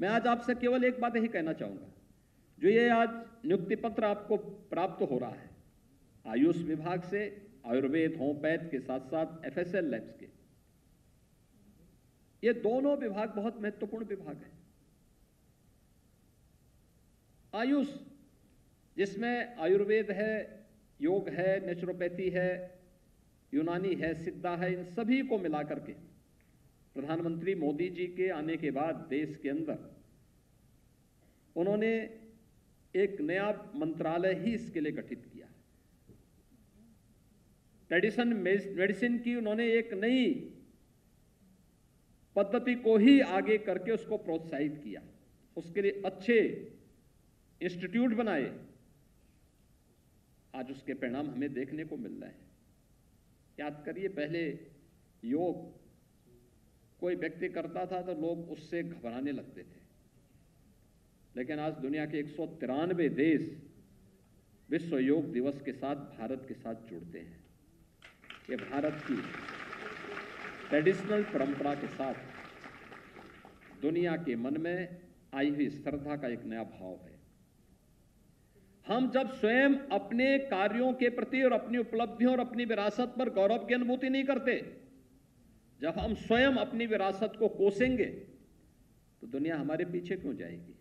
मैं आज आपसे केवल एक बात ही कहना चाहूंगा, जो ये आज नियुक्ति पत्र आपको प्राप्त हो रहा है आयुष विभाग से, आयुर्वेद, होम्योपैथ के साथ साथ एफएसएल लैब्स के, ये दोनों विभाग बहुत महत्वपूर्ण विभाग हैं। आयुष जिसमें आयुर्वेद है, योग है, नेचुरोपैथी है, यूनानी है, सिद्धा है, इन सभी को मिलाकर के प्रधानमंत्री मोदी जी के आने के बाद देश के अंदर उन्होंने एक नया मंत्रालय ही इसके लिए गठित किया। ट्रेडिशन मेडिसिन की उन्होंने एक नई पद्धति को ही आगे करके उसको प्रोत्साहित किया, उसके लिए अच्छे इंस्टीट्यूट बनाए। आज उसके परिणाम हमें देखने को मिल रहे हैं। याद करिए, पहले योग कोई व्यक्ति करता था तो लोग उससे घबराने लगते थे, लेकिन आज दुनिया के 193 देश विश्व योग दिवस के साथ भारत के साथ जुड़ते हैं। ये भारत की ट्रेडिशनल परंपरा के साथ दुनिया के मन में आई हुई श्रद्धा का एक नया भाव है। हम जब स्वयं अपने कार्यों के प्रति और अपनी उपलब्धियों और अपनी विरासत पर गौरव की अनुभूति नहीं करते, जब हम स्वयं अपनी विरासत को कोसेंगे तो दुनिया हमारे पीछे क्यों जाएगी?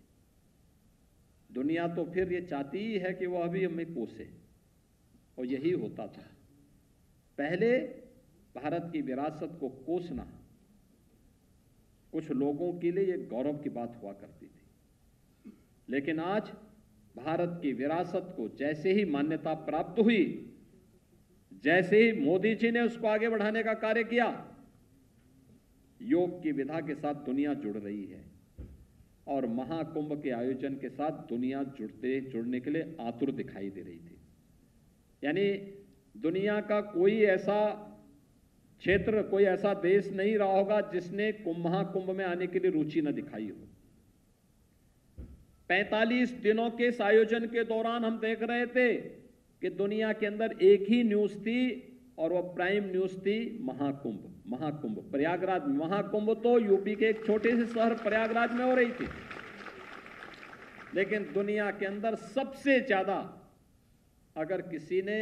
दुनिया तो फिर ये चाहती ही है कि वो अभी हमें कोसे, और यही होता था पहले। भारत की विरासत को कोसना कुछ लोगों के लिए एक गौरव की बात हुआ करती थी, लेकिन आज भारत की विरासत को जैसे ही मान्यता प्राप्त हुई, जैसे ही मोदी जी ने उसको आगे बढ़ाने का कार्य किया, योग की विधा के साथ दुनिया जुड़ रही है और महाकुंभ के आयोजन के साथ दुनिया जुड़ने के लिए आतुर दिखाई दे रही थी। यानी दुनिया का कोई ऐसा क्षेत्र, कोई ऐसा देश नहीं रहा होगा जिसने महाकुंभ में आने के लिए रुचि न दिखाई हो। 45 दिनों के इस आयोजन के दौरान हम देख रहे थे कि दुनिया के अंदर एक ही न्यूज थी और वह प्राइम न्यूज थी महाकुंभ। महाकुंभ प्रयागराज, महाकुंभ तो यूपी के एक छोटे से शहर प्रयागराज में हो रही थी, लेकिन दुनिया के अंदर सबसे ज्यादा अगर किसी ने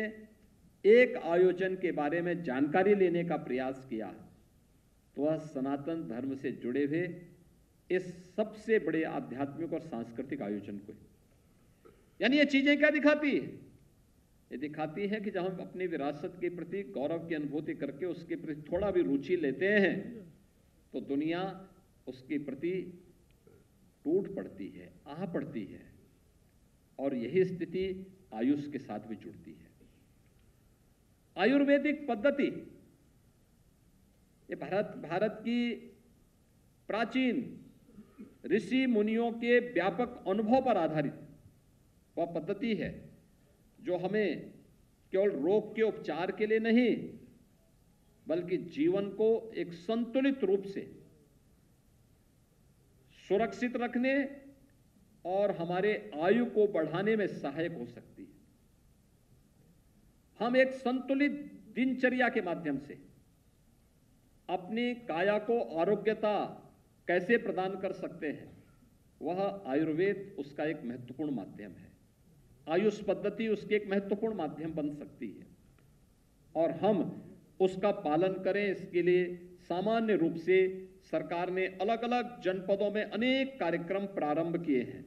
एक आयोजन के बारे में जानकारी लेने का प्रयास किया तो वह सनातन धर्म से जुड़े हुए इस सबसे बड़े आध्यात्मिक और सांस्कृतिक आयोजन को। यानी ये चीजें क्या दिखाती है? ये दिखाती है कि जब हम अपनी विरासत के प्रति गौरव की अनुभूति करके उसके प्रति थोड़ा भी रुचि लेते हैं तो दुनिया उसके प्रति टूट पड़ती है, आह पड़ती है, और यही स्थिति आयुष के साथ भी जुड़ती है। आयुर्वेदिक पद्धति ये भारत की प्राचीन ऋषि मुनियों के व्यापक अनुभव पर आधारित वह पद्धति है जो हमें केवल रोग के उपचार के लिए नहीं, बल्कि जीवन को एक संतुलित रूप से सुरक्षित रखने और हमारे आयु को बढ़ाने में सहायक हो सकती है। हम एक संतुलित दिनचर्या के माध्यम से अपनी काया को आरोग्यता कैसे प्रदान कर सकते हैं, वह आयुर्वेद उसका एक महत्वपूर्ण माध्यम है। आयुष पद्धति उसके एक महत्वपूर्ण माध्यम बन सकती है और हम उसका पालन करें। इसके लिए सामान्य रूप से सरकार ने अलग अलग जनपदों में अनेक कार्यक्रम प्रारंभ किए हैं।